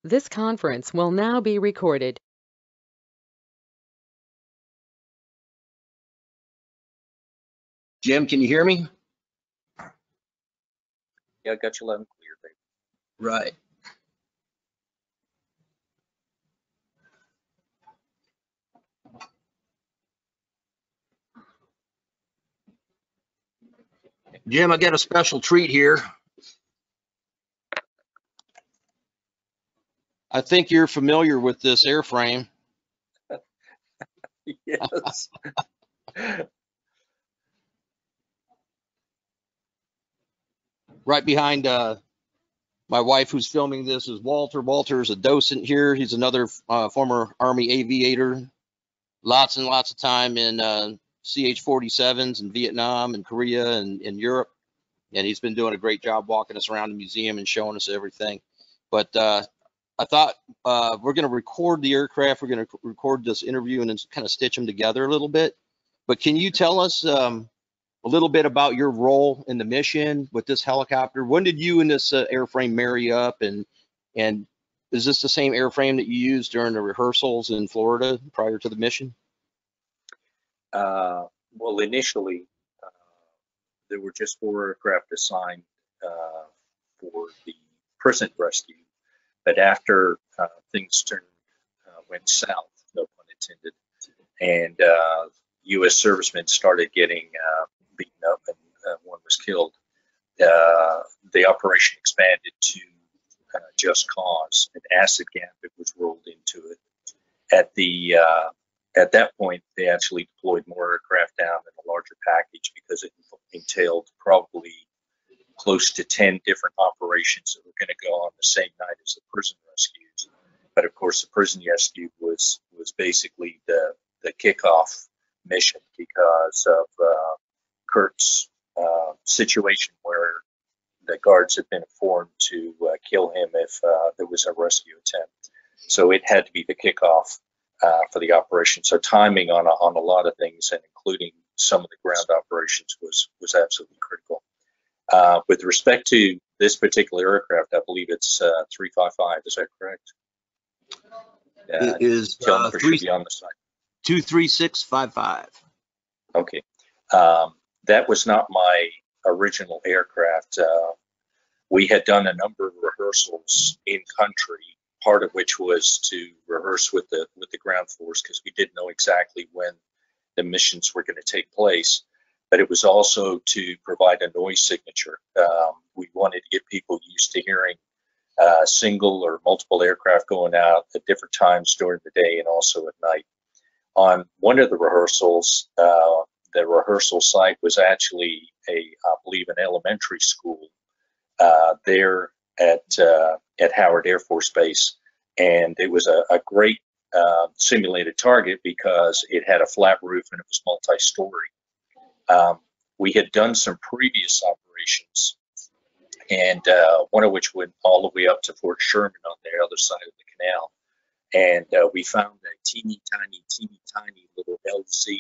This conference will now be recorded. Jim, can you hear me? Yeah, I got you loud and clear, baby. Right. Jim, I got a special treat here. I think you're familiar with this airframe. Yes. Right behind my wife who's filming this is Walter. Walter is a docent here. He's another former Army aviator. Lots and lots of time in CH-47s in Vietnam and Korea and in Europe. And he's been doing a great job walking us around the museum and showing us everything. But I thought we're going to record the aircraft. We're going to record this interview and then kind of stitch them together a little bit. But can you tell us a little bit about your role in the mission with this helicopter? When did you and this airframe marry up? And is this the same airframe that you used during the rehearsals in Florida prior to the mission? Well, initially, there were just 4 aircraft assigned for the prison rescue. But after things went south, no pun intended, and U.S. servicemen started getting beaten up and one was killed, the operation expanded to Just Cause, and Acid Gambit was rolled into it. At that point, they actually deployed more aircraft down in a larger package because it entailed probably close to 10 different operations that were going to go on the same night as the prison rescues. But of course, the prison rescue was basically the kickoff mission because of Kurt's situation where the guards had been informed to kill him if there was a rescue attempt. So it had to be the kickoff for the operation. So timing on a lot of things, and including some of the ground operations, was absolutely critical. With respect to this particular aircraft, I believe it's 355. Is that correct? It is Tell them should be on the site. 23655. Okay. That was not my original aircraft. We had done a number of rehearsals in country, part of which was to rehearse with the ground force because we didn't know exactly when the missions were going to take place. But it was also to provide a noise signature. We wanted to get people used to hearing single or multiple aircraft going out at different times during the day and also at night. On one of the rehearsals, the rehearsal site was actually I believe, an elementary school there at Howard Air Force Base, and it was a great simulated target because it had a flat roof and it was multi-story. We had done some previous operations, and one of which went all the way up to Fort Sherman on the other side of the canal. And we found a teeny tiny little LZ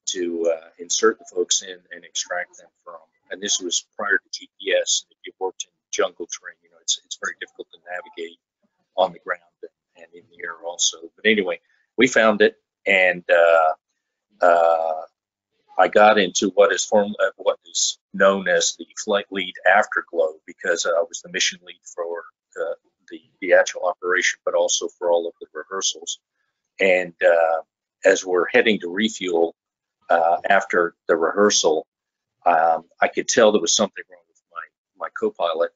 to insert the folks in and extract them from. And this was prior to GPS. If you worked in jungle terrain, you know, it's very difficult to navigate on the ground and in the air also. But anyway, we found it, and I got into what is known as the flight lead afterglow because I was the mission lead for the actual operation, but also for all of the rehearsals. And as we're heading to refuel after the rehearsal, I could tell there was something wrong with my co-pilot,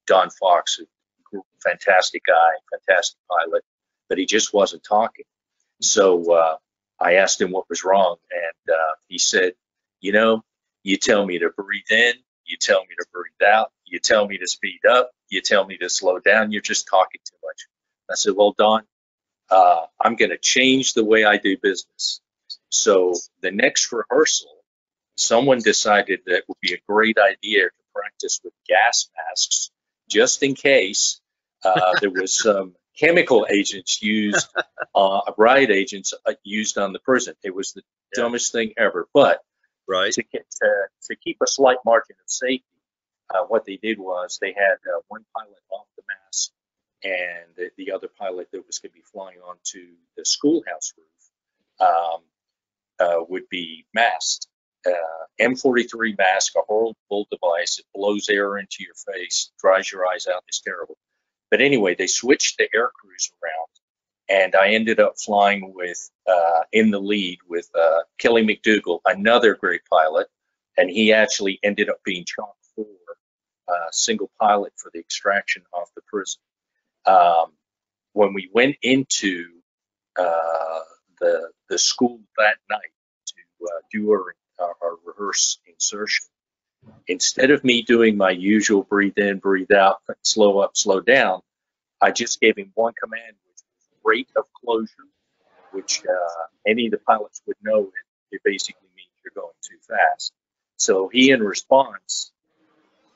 Don Fox, a fantastic guy, fantastic pilot, but he just wasn't talking. So I asked him what was wrong, and he said, you know, you tell me to breathe in, you tell me to breathe out, you tell me to speed up, you tell me to slow down, you're just talking too much. I said, well, Don, I'm going to change the way I do business. So the next rehearsal, someone decided that it would be a great idea to practice with gas masks, just in case there was some chemical agents used, riot agents used on the prison. It was the dumbest thing ever. But to keep a slight margin of safety, what they did was they had one pilot off the mask and the other pilot that was going to be flying onto the schoolhouse roof would be masked. M43 mask, a horrible device. It blows air into your face, dries your eyes out. It's terrible. But anyway, they switched the air crews around, and I ended up flying with in the lead with Kelly McDougall, another great pilot, and he actually ended up being chock for single pilot for the extraction off the prison. When we went into the school that night to do our rehearse insertion, instead of me doing my usual breathe in, breathe out, slow up, slow down, I just gave him one command, which was rate of closure, which any of the pilots would know it basically means you're going too fast. So he, in response,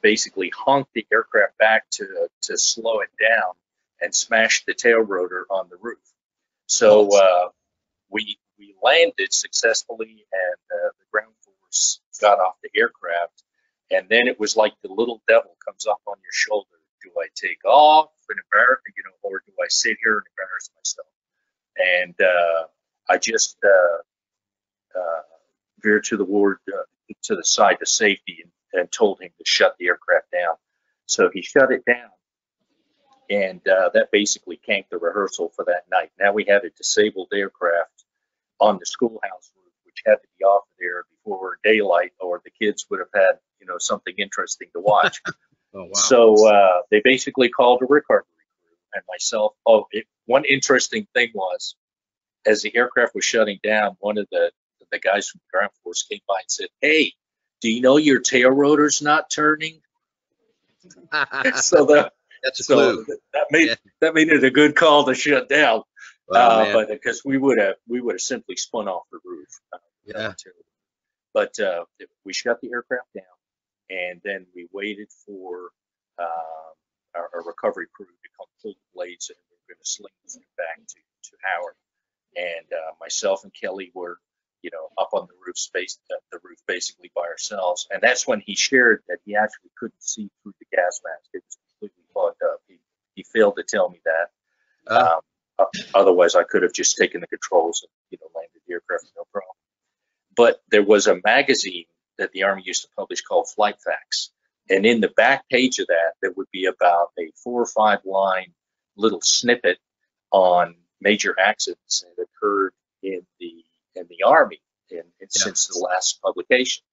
basically honked the aircraft back to slow it down and smashed the tail rotor on the roof. So we landed successfully, and the ground force got off the aircraft. And then it was like the little devil comes up on your shoulder. Do I take off and embarrass, or do I sit here and embarrass myself? And I just veered to the side to safety and told him to shut the aircraft down. So he shut it down, and that basically canked the rehearsal for that night. Now we had a disabled aircraft on the schoolhouse roof, which had to be off of there before daylight, or the kids would have had something interesting to watch. Oh, wow. So they basically called a recovery crew and myself. One interesting thing was, as the aircraft was shutting down, one of the guys from the ground force came by and said, "Hey, do you know your tail rotor's not turning?" So that's a clue. that made it a good call to shut down. Wow, but because we would have simply spun off the roof. But we shut the aircraft down, and then we waited for our recovery crew to come pull the blades, and we were going to sling them back to Howard. And myself and Kelly were, up on the roof basically by ourselves. And that's when he shared that he actually couldn't see through the gas mask. It was completely fogged up. He failed to tell me that. Otherwise, I could have just taken the controls and landed the aircraft, no problem. But there was a magazine that the Army used to publish called Flight Facts, and in the back page of that, there would be about a 4 or 5 line little snippet on major accidents that occurred in the Army since the last publication.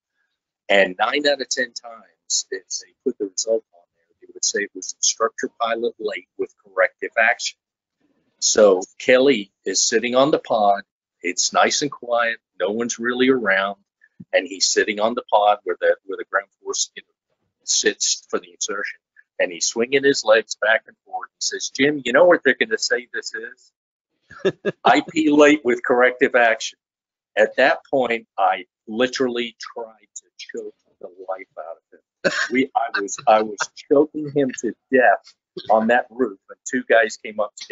And 9 out of 10 times, if they put the result on there, they would say it was instructor pilot late with corrective action. So Kelly is sitting on the pod. It's nice and quiet. No one's really around, and he's sitting on the pod where the ground force sits for the insertion, and he's swinging his legs back and forth. He says, "Jim, you know what they're going to say this is? IP late with corrective action." At that point, I literally tried to choke the life out of him. I was choking him to death on that roof, and 2 guys came up to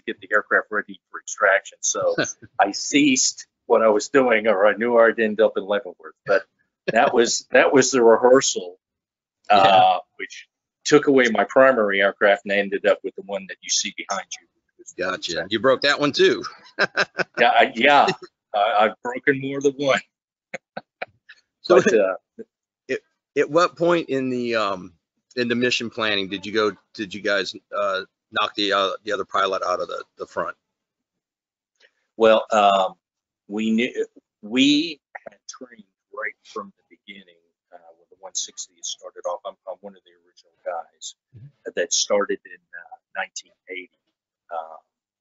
get the aircraft ready for extraction. So I ceased what I was doing, or I knew I'd end up in Leavenworth. But that was the rehearsal, which took away my primary aircraft, and I ended up with the one that you see behind you. Gotcha. You broke that one too. Yeah. I've broken more than one. So, at what point in the mission planning did you guys knock the other pilot out of the front? Well, we had trained right from the beginning when the 160 started off. I'm one of the original guys that started in 1980.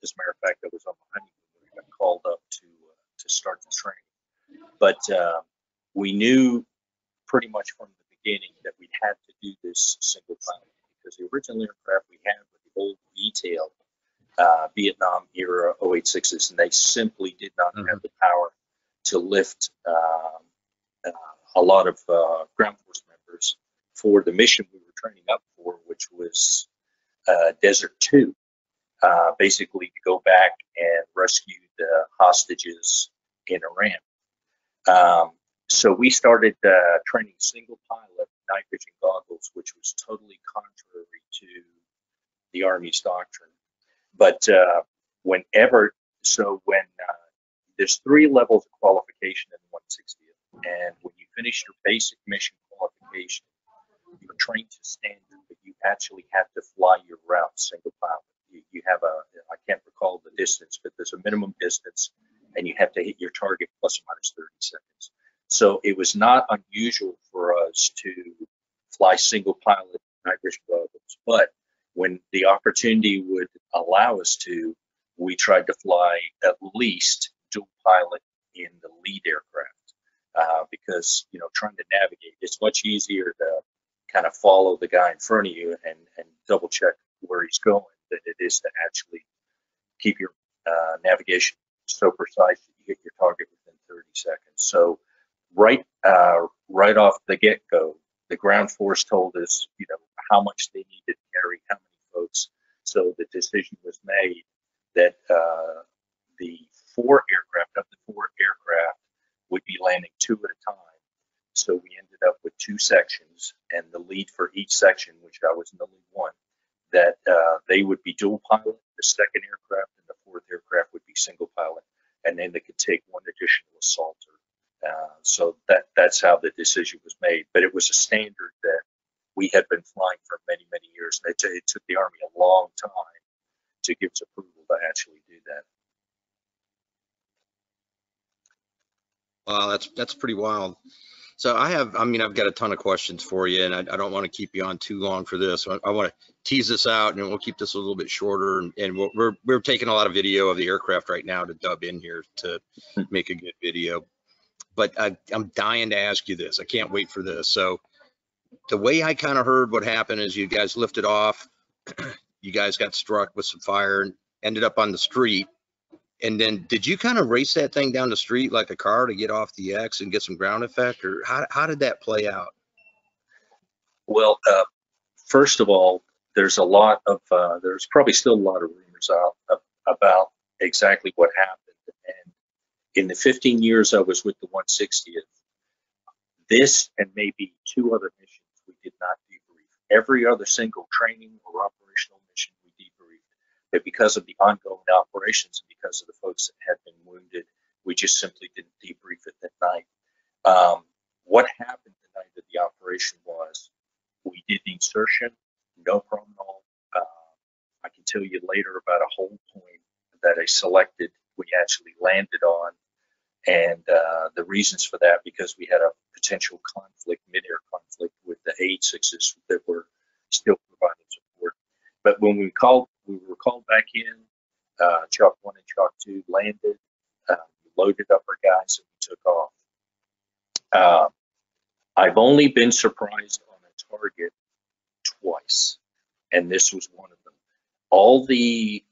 As a matter of fact, I was on the honeymoon when we got called up to start the training. But we knew pretty much from the beginning that we had to do this single pilot, because the original aircraft we had were the old V-tail Vietnam era 086s, and they simply did not have the power to lift a lot of ground force members for the mission we were training up for, which was Desert 2, basically to go back and rescue the hostages in Iran. So we started training single pilot night vision goggles, which was totally contrary to the Army's doctrine. But when there's 3 levels of qualification in the 160th, and when you finish your basic mission qualification, you're trained to standard, but you actually have to fly your route single pilot. You have I can't recall the distance, but there's a minimum distance, and you have to hit your target plus or minus 30 seconds. So it was not unusual for us to fly single pilot night vision goggles, but when the opportunity would allow us to, we tried to fly at least dual pilot in the lead aircraft because, you know, trying to navigate, it's much easier to kind of follow the guy in front of you and double check where he's going than it is to actually keep your navigation so precise that you hit your target within 30 seconds. So right off the get-go, the ground force told us, you know, how much they needed to carry, how many folks. So the decision was made that the 4 aircraft, up to 4 aircraft, would be landing 2 at a time. So we ended up with 2 sections, and the lead for each section, which I was in the lead one, that they would be dual pilot. The second aircraft and the 4th aircraft would be single pilot, and then they could take 1 additional assaulter. So that's how the decision was made. But it was a standard that we had been flying for many, many years. It took the Army a long time to give us approval to actually do that. Wow, that's pretty wild. So I've got a ton of questions for you, and I don't want to keep you on too long for this. I want to tease this out, and we'll keep this a little bit shorter. And we're taking a lot of video of the aircraft right now to dub in here to make a good video. But I'm dying to ask you this. I can't wait for this. So the way I kind of heard what happened is you guys lifted off, you guys got struck with some fire and ended up on the street. And then did you kind of race that thing down the street like a car to get off the X and get some ground effect, or how did that play out? Well, first of all, there's probably still a lot of rumors out about exactly what happened. And in the 15 years I was with the 160th, this and maybe 2 other missions we did not debrief. Every other single training or operational mission we debriefed. But because of the ongoing operations and because of the folks that had been wounded, we just simply didn't debrief it that night. What happened the night of the operation was we did the insertion, no problem at all. I can tell you later about a hold point that I selected we actually landed on. And the reasons for that, because we had a potential conflict, mid-air conflict with the MH-6s that were still providing support. But when we were called back in, Chalk 1 and Chalk 2 landed, loaded up our guys, and we took off. I've only been surprised on a target twice, and this was one of them. All the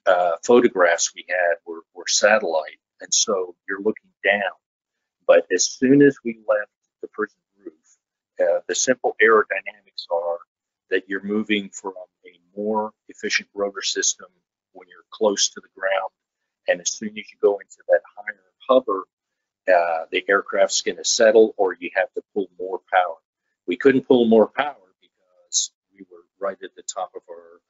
photographs we had were satellite, and so you're looking down. But as soon as we left the prison roof, the simple aerodynamics are that you're moving from a more efficient rotor system when you're close to the ground, and as soon as you go into that higher hover, the aircraft's going to settle, or you have to pull more power. We couldn't pull more power because we were right at the top of our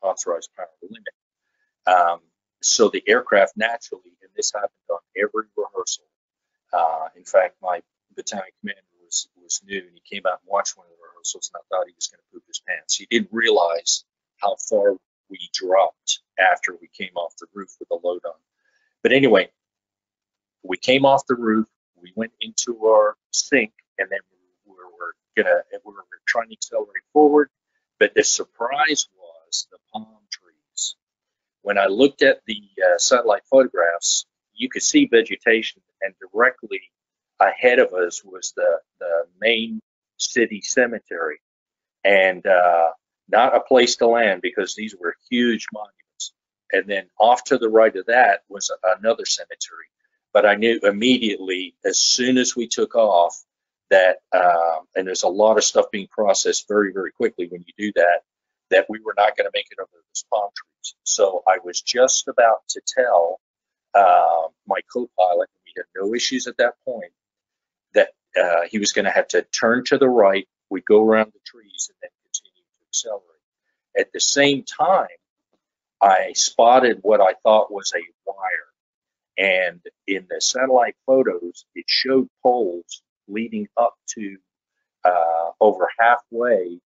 authorized power limit. So the aircraft naturally, and this happened on every rehearsal. In fact, my battalion commander was new, and he came out and watched one of the rehearsals, and I thought he was going to poop his pants. He didn't realize how far we dropped after we came off the roof with the load on. But anyway, we came off the roof, we went into our sink, and then we were trying to accelerate forward. But the surprise was the palm trees. When I looked at the satellite photographs, you could see vegetation, and directly ahead of us was the main city cemetery, and not a place to land because these were huge monuments. And then off to the right of that was another cemetery. But I knew immediately, as soon as we took off, that, and there's a lot of stuff being processed very, very quickly when you do that, that we were not going to make it over those palm trees. So I was just about to tell my co-pilot, we had no issues at that point, that he was going to have to turn to the right, we'd go around the trees, and then continue to accelerate. At the same time, I spotted what I thought was a wire. And in the satellite photos, it showed poles leading up to over halfway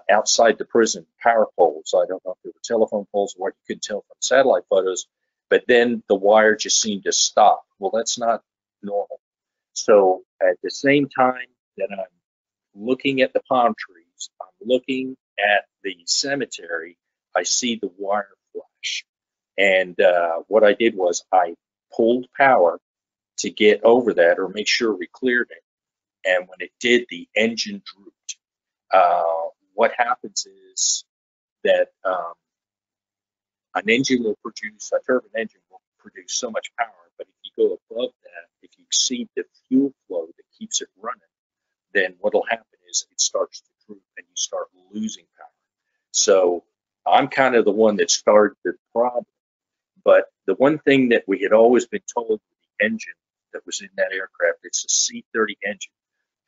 outside the prison, power poles. I don't know if they were telephone poles or what, you could tell from satellite photos, but then the wire just seemed to stop. Well, that's not normal. So at the same time that I'm looking at the palm trees, I'm looking at the cemetery, I see the wire flash. And what I did was I pulled power to get over that or make sure we cleared it. And when it did, the engine drooped. What happens is that an engine will produce, a turbine engine will produce so much power, but if you go above that, if you exceed the fuel flow that keeps it running, then what will happen is it starts to droop and you start losing power. So I'm kind of the one that started the problem. But the one thing that we had always been told with the engine that was in that aircraft, it's a C-30 engine.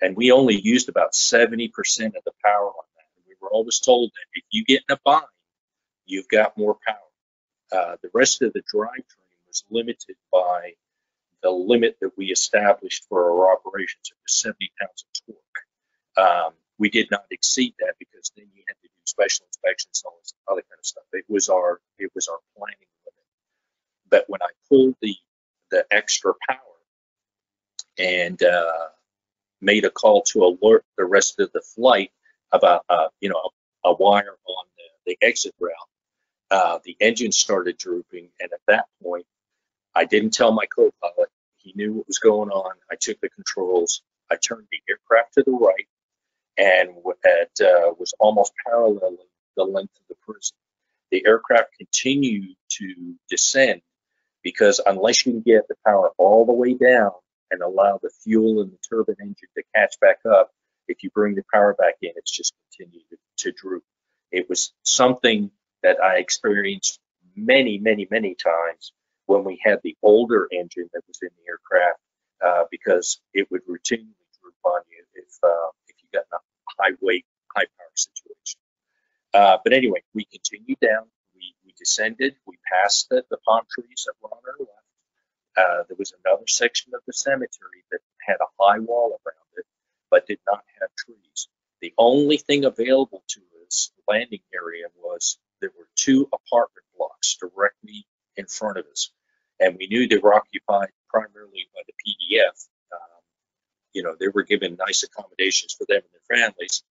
And we only used about 70% of the power on that. And we were always told that if you get in a bind, you've got more power. The rest of the drivetrain was limited by the limit that we established for our operations. It was 70 pounds of torque. We did not exceed that because then you had to do special inspections and all this other kind of stuff. It was our planning limit. But when I pulled the extra power and made a call to alert the rest of the flight about a wire on the exit route, the engine started drooping, and at that point, I didn't tell my co-pilot. He knew what was going on. I took the controls. I turned the aircraft to the right, and it was almost paralleling the length of the prison. The aircraft continued to descend because unless you can get the power all the way down and allow the fuel in the turbine engine to catch back up, if you bring the power back in, it's just continued to droop. It was something that I experienced many, many, many times when we had the older engine that was in the aircraft, because it would routinely droop on you if you got in a high weight, high power situation. But anyway, we continued down. We descended. We passed the palm trees that were on our left. There was another section of the cemetery that had a high wall around it, but did not have trees. The only thing available to us, the landing area, was there were 2 apartment blocks directly in front of us, and we knew they were occupied primarily by the PDF. They were given nice accommodations for them and their families,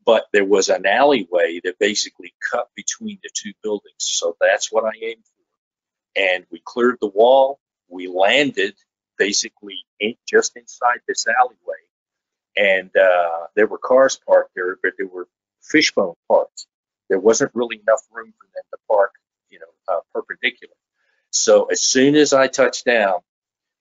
but there was an alleyway that basically cut between the 2 buildings. So that's what I aimed for. And we cleared the wall. We landed basically just inside this alleyway. And there were cars parked there, but there were fishbone parks. There wasn't really enough room for them to park, perpendicular. So as soon as I touched down,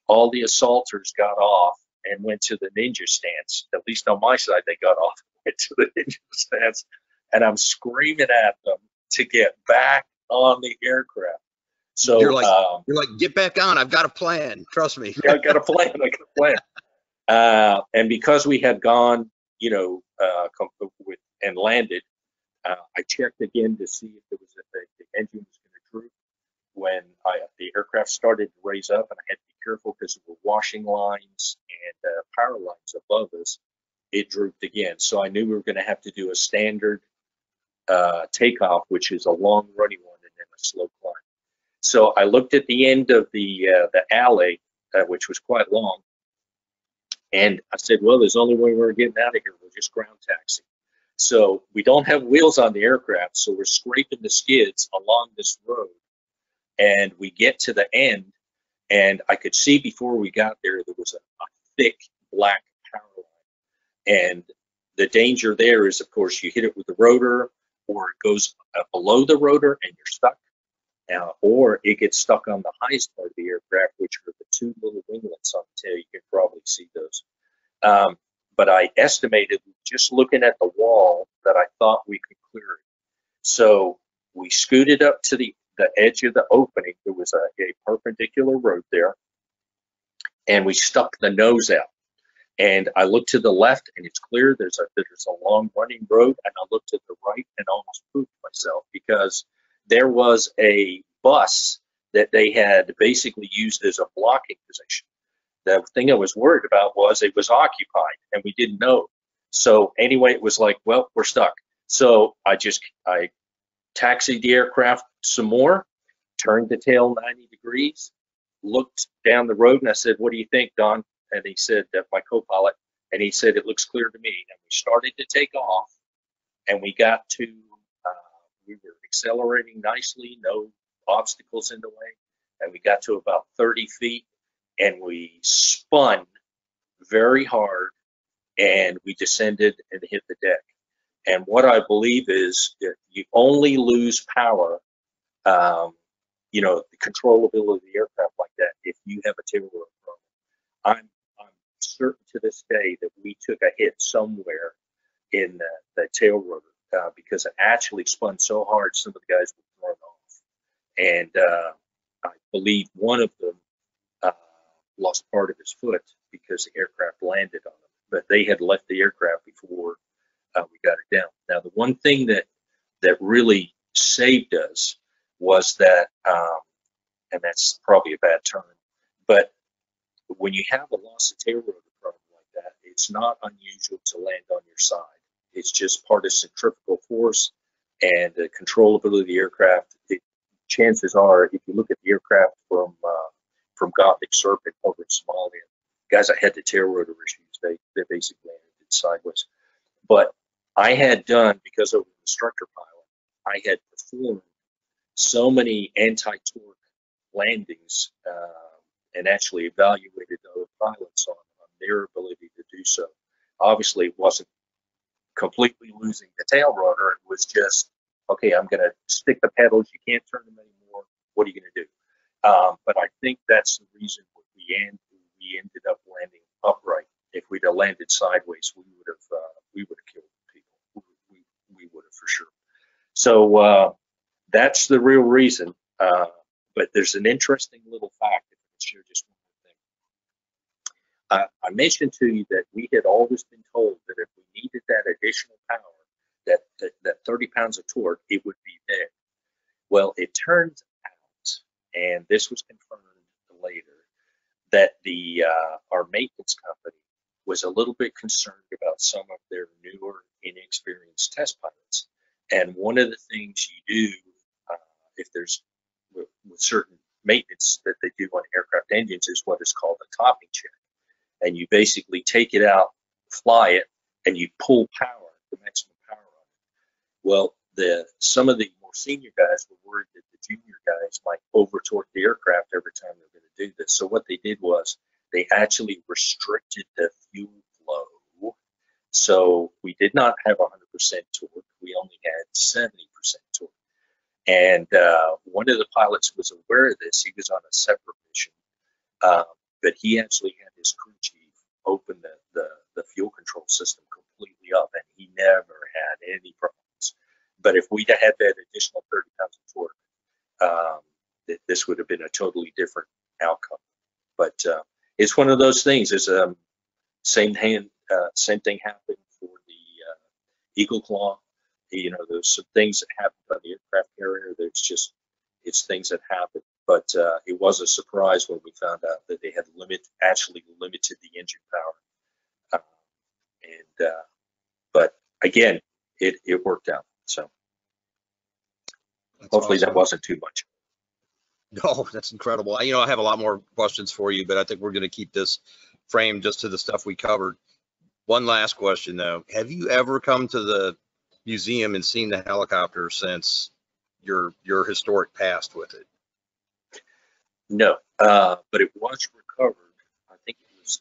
all the assaulters got off and went to the ninja stance. At least on my side, they got off and went to the ninja stance. And I'm screaming at them to get back on the aircraft. So you're like, get back on. I've got a plan. Trust me. Yeah, I got a plan. And because we had gone, and landed, I checked again to see if there was the engine was going to droop. When the aircraft started to raise up, and I had to be careful because there were washing lines and power lines above us, it drooped again. So I knew we were going to have to do a standard takeoff, which is a long running one and then a slow climb. So I looked at the end of the alley, which was quite long, and I said, well, there's only one way we're getting out of here. We'll just ground taxi. So we don't have wheels on the aircraft, so we're scraping the skids along this road. And we get to the end, and I could see before we got there was a thick black power line. And the danger there is, of course, you hit it with the rotor, or it goes below the rotor and you're stuck, or it gets stuck on the highest part of the aircraft, which are the 2 little winglets on the tail. You can probably see those. But I estimated, just looking at the wall, that I thought we could clear it. So we scooted up to the edge of the opening. There was a perpendicular road there, and we stuck the nose out. And I looked to the left, and it's clear. There's a long running road, and I looked to the right and almost pooped myself because there was a bus that they had basically used as a blocking position. The thing I was worried about was it was occupied and we didn't know. So anyway, it was like, well, we're stuck. So I taxied the aircraft some more, turned the tail 90 degrees, looked down the road, and I said, "What do you think, Don?" And he said, my co-pilot, and he said, "It looks clear to me." And we started to take off, and we got to, we were accelerating nicely, no obstacles in the way, and we got to about 30 feet, and we spun very hard, and we descended and hit the deck. And what I believe is that you only lose power, the controllability of the aircraft like that if you have a tail rotor problem. I'm certain to this day that we took a hit somewhere in the tail rotor because it actually spun so hard some of the guys were thrown off. And I believe one of them lost part of his foot because the aircraft landed on him, but they had left the aircraft before we got it down. Now, the one thing that really saved us was that, and that's probably a bad term, but when you have a loss of tail rotor problem like that, it's not unusual to land on your side. It's just part of centrifugal force and the controllability of the aircraft. Chances are, if you look at the aircraft from Gothic Serpent over in Somalia, guys that had the tail rotor issues, they basically landed sideways. But I had done, because of an instructor pilot, I had performed so many anti-torque landings and actually evaluated other pilots on their ability to do so. Obviously, it wasn't completely losing the tail rotor. It was just, okay, I'm going to stick the pedals. You can't turn them anymore. What are you going to do? But I think that's the reason we ended up landing upright. If we'd have landed sideways, we would have killed people. We would have for sure. So that's the real reason. But there's an interesting little fact that I can share just one more thing. I mentioned to you that we had always been told that if we needed that additional power, that 30 pounds of torque, it would be there. Well, it turns out, and this was confirmed later, that our maintenance company was a little bit concerned about some of their newer, inexperienced test pilots. And one of the things you do, if there's with certain maintenance that they do on aircraft engines, is what is called a topping check. And you basically take it out, fly it, and you pull power, the maximum power on it. Well, some of the more senior guys were worried that the junior guys might over torque the aircraft every time they're going to do this. So what they did was they actually restricted the fuel flow. So we did not have 100% torque. We only had 70% torque. And one of the pilots was aware of this. He was on a separate mission, but he actually had his crew chief open the fuel control system completely up, and he never had any problems. But if we'd had that additional 30 pounds of torque, this would have been a totally different outcome. But it's one of those things. It's same thing happened for the Eagle Claw. There's some things that happened on the aircraft carrier. It's things that happen. But it was a surprise when we found out that they had actually limited the engine power. But again, it worked out. So hopefully awesome. That wasn't too much. No, that's incredible. I have a lot more questions for you, but I think we're going to keep this framed just to the stuff we covered. One last question though. Have you ever come to the museum and seen the helicopter since your historic past with it? No, but it was recovered. I think it was,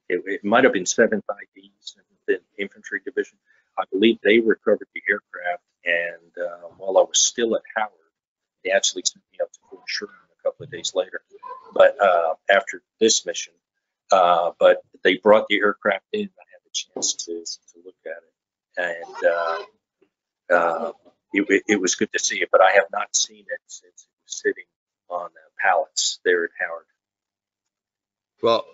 it might have been 7th ID, 7th Infantry Division. I believe they recovered the aircraft, and while I was still at Howard, they actually sent me up to Fort Sherman a couple of days later. But after this mission, but they brought the aircraft in. I had the chance to look at it, and it was good to see it. But I have not seen it since it was sitting on pallets there at Howard. Well,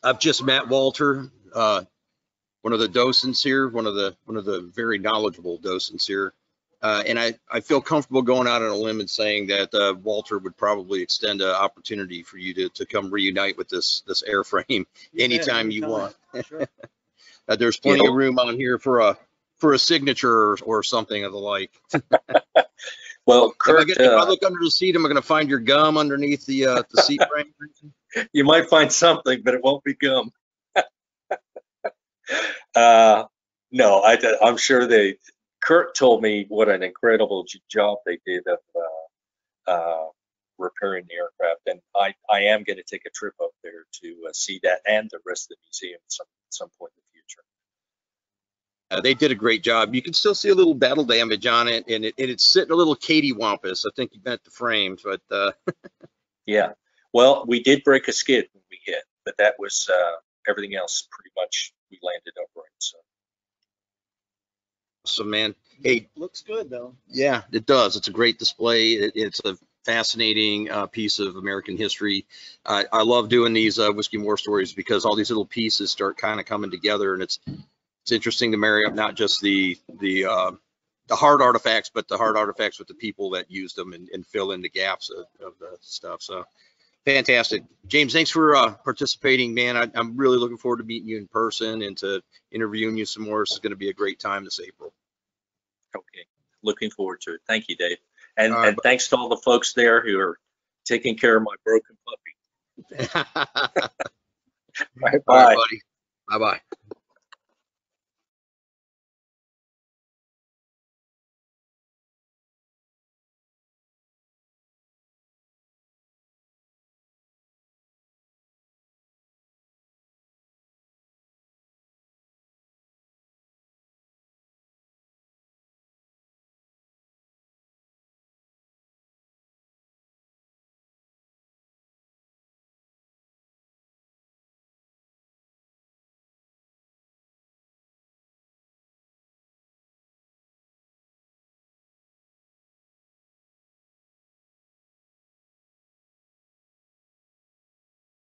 I've just met Walter, one of the docents here, one of the very knowledgeable docents here. And I feel comfortable going out on a limb and saying that Walter would probably extend an opportunity for you to come reunite with this airframe anytime you want. Sure. There's plenty of room on here for a signature or something of the like. Well, Kurt, if I look under the seat, am I going to find your gum underneath the seat frame? you might find something, but it won't be gum. No, I'm sure Kurt told me what an incredible job they did of repairing the aircraft, and I am going to take a trip up there to see that and the rest of the museum at some point in the future. They did a great job. You can still see a little battle damage on it, and it's sitting a little cattywampus. I think you meant the frames, but yeah. Well, we did break a skid when we hit, but that was everything else pretty much we landed upright. So man, hey, Looks good though. yeah, it does. It's a great display. It's a fascinating piece of American history. I love doing these Whiskey War stories because all these little pieces start kind of coming together, and it's interesting to marry up not just the hard artifacts, but the hard artifacts with the people that used them and fill in the gaps of the stuff. So fantastic. James, thanks for participating, man. I'm really looking forward to meeting you in person and to interviewing you some more. This is going to be a great time this April. Okay, looking forward to it. Thank you, Dave. And thanks to all the folks there who are taking care of my broken puppy. All Bye. right, buddy. Bye-bye.